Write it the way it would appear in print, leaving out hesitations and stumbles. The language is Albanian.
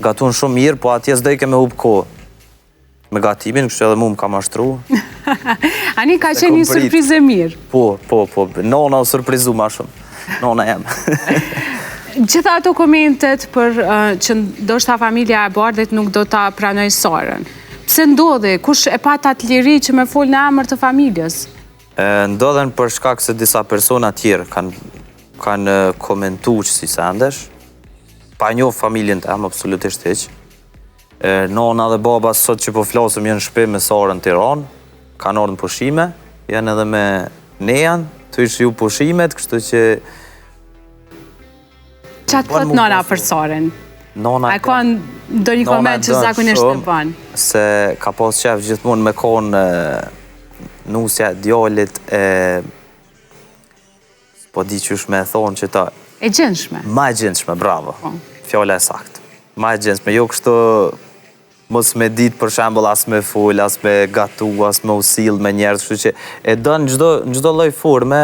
gatun shumë mirë, po atje s'doj ke me hub kohë. Me gatimin, kështu edhe mu më ka mashtru. Ani ka qenë një surprizë e mirë. Po. Nona u surprizu ma shumë. Nona jam. Gjitha ato komentet për që ndoshta familja e Bardhit nuk do ta pranoj Sarën. Pse ndodhi? Kush e pa atë liri që me fol në emër të familjes? Ndodhen për shkak se disa persona tjerë kanë komentu që si sendesh. Pa njoh familjen të em, absolutisht hiq. Nona dhe baba sot që po flasëm jenë shpe me Sarën në Tiranë, kanë orë në pushime, janë edhe me Nejan, të ishë ju pushimet, kështu që... Qa të thot nona për Sarën? A ka do një koment që zakonisht të banë? Se ka pas qef gjithmonë me konë nusja djallit e... Po di qysh me thonë që ta... E gjendshme? Ma e gjendshme, bravo. Fjalla e sakt. Ma e gjendshme, jo kështu... Mos me ditë për shembull as me fol, as me gatu, as me usill me njerëz, kështu që e don në çdo lloj forme